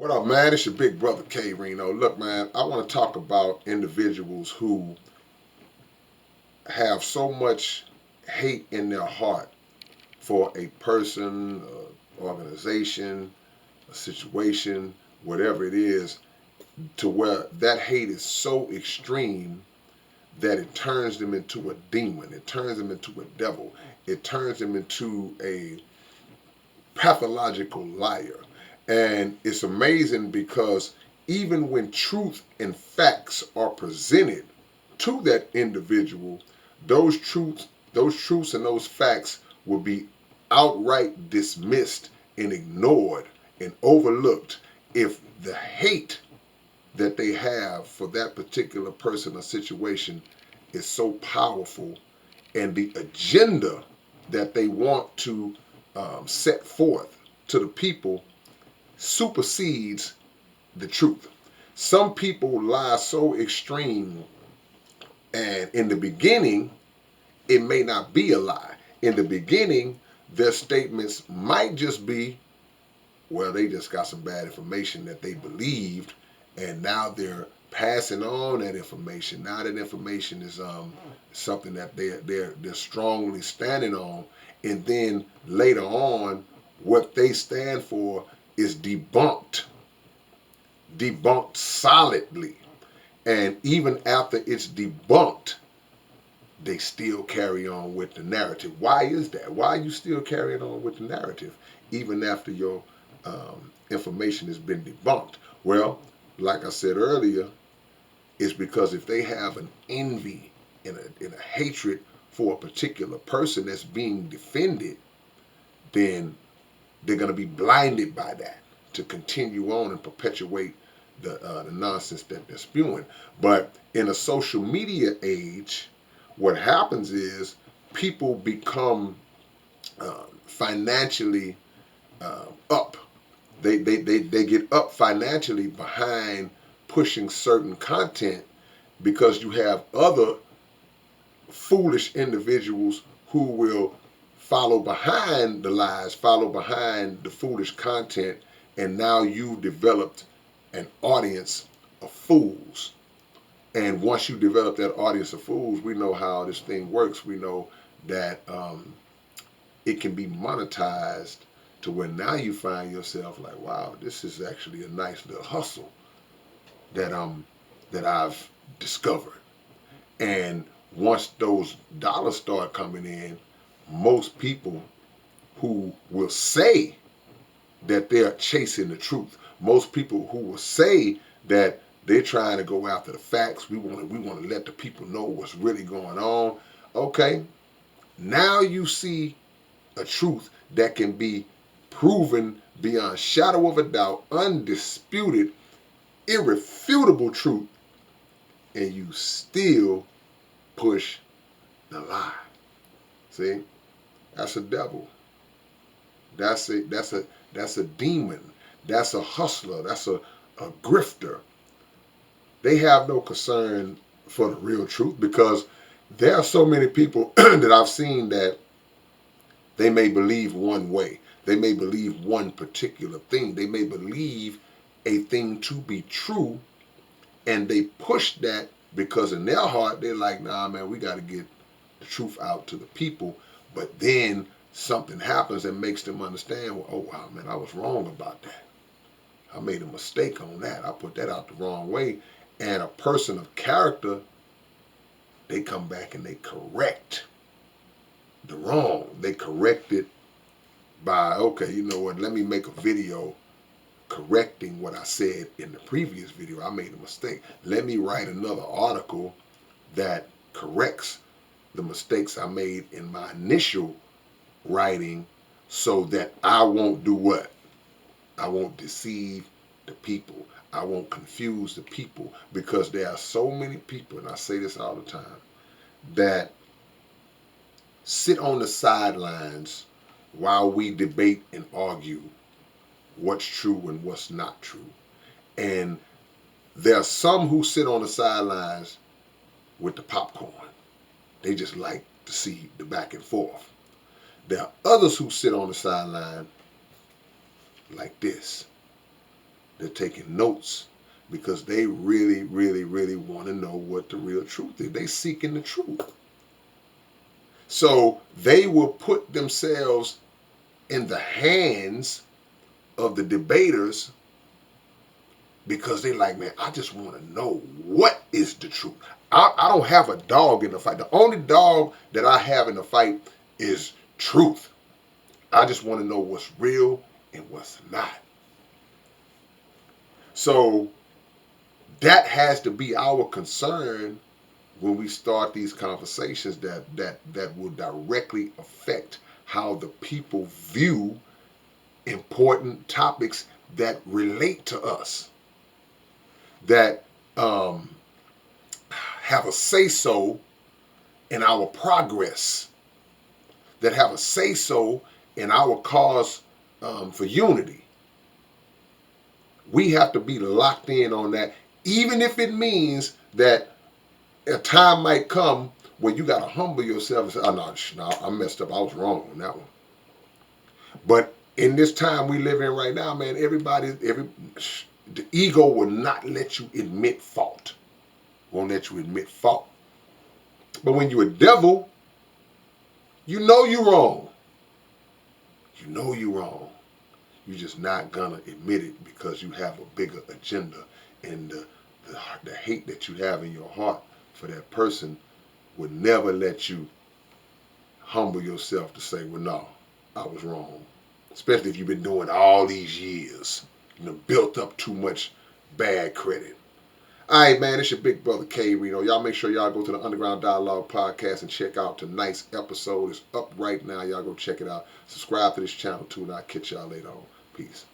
What up, man? It's your big brother K-Rino. Look, man, I want to talk about individuals who have so much hate in their heart for a person, organization, a situation, whatever it is, to where that hate is so extreme that it turns them into a demon. It turns them into a devil. It turns them into a pathological liar. And it's amazing because even when truth and facts are presented to that individual, those truths and those facts will be outright dismissed and ignored and overlooked if the hate that they have for that particular person or situation is so powerful, and the agenda that they want to set forth to the people supersedes the truth. Some people lie so extreme, and in the beginning, it may not be a lie. In the beginning, their statements might just be, well, they just got some bad information that they believed, and now they're passing on that information. Now that information is something that they're strongly standing on, and then later on, what they stand for is debunked solidly. And even after it's debunked, they still carry on with the narrative. Why is that? Why are you still carrying on with the narrative even after your information has been debunked? Well, like I said earlier, it's because if they have an envy and a hatred for a particular person that's being defended, then they're going to be blinded by that to continue on and perpetuate the nonsense that they're spewing. But in a social media age, what happens is people become financially up. They get up financially behind pushing certain content because you have other foolish individuals who will follow behind the lies, follow behind the foolish content, and now you've developed an audience of fools. And once you develop that audience of fools, we know how this thing works. We know that it can be monetized to where now you find yourself like, wow, this is actually a nice little hustle that I've discovered. And once those dollars start coming in, most people who will say that they're chasing the truth, most people who will say that they're trying to go after the facts, we want to let the people know what's really going on. Okay, now you see a truth that can be proven beyond shadow of a doubt, undisputed, irrefutable truth, and you still push the lie. See, that's a devil. That's a demon. That's a hustler. That's a grifter. They have no concern for the real truth because there are so many people that I've seen that they may believe one way. They may believe one particular thing. They may believe a thing to be true, and they push that because in their heart they're like, nah, man, we got to get the truth out to the people. But then something happens and makes them understand, well, oh, wow, man, I was wrong about that. I made a mistake on that. I put that out the wrong way. And a person of character, they come back and they correct the wrong. They correct it by, okay, you know what, let me make a video correcting what I said in the previous video. I made a mistake. Let me write another article that corrects the mistakes I made in my initial writing so that I won't do what? I won't deceive the people. I won't confuse the people because there are so many people, and I say this all the time, that sit on the sidelines while we debate and argue what's true and what's not true. And there are some who sit on the sidelines with the popcorn. They just like to see the back and forth. There are others who sit on the sideline like this. They're taking notes because they really, really, really want to know what the real truth is. They seeking the truth. So they will put themselves in the hands of the debaters because they like, man, I just want to know what is the truth. I don't have a dog in the fight. The only dog that I have in the fight is truth. I just want to know what's real and what's not. So that has to be our concern when we start these conversations that will directly affect how the people view important topics that relate to us, that have a say-so in our progress, that have a say-so in our cause for unity. We have to be locked in on that, even if it means that a time might come when you got to humble yourself and say, oh, no, I messed up. I was wrong on that one. But in this time we live in right now, man, the ego will not let you admit fault. Won't let you admit fault. But when you're a devil, you know you're wrong. You know you're wrong. You're just not gonna admit it because you have a bigger agenda, and the hate that you have in your heart for that person would never let you humble yourself to say, well, no, I was wrong. Especially if you've been doing all these years. You know, built up too much bad credit. All right, man, it's your big brother K-Rino. Y'all make sure y'all go to the Underground Dialogue podcast and check out tonight's episode. It's up right now. Y'all go check it out. Subscribe to this channel too, and I'll catch y'all later on. Peace.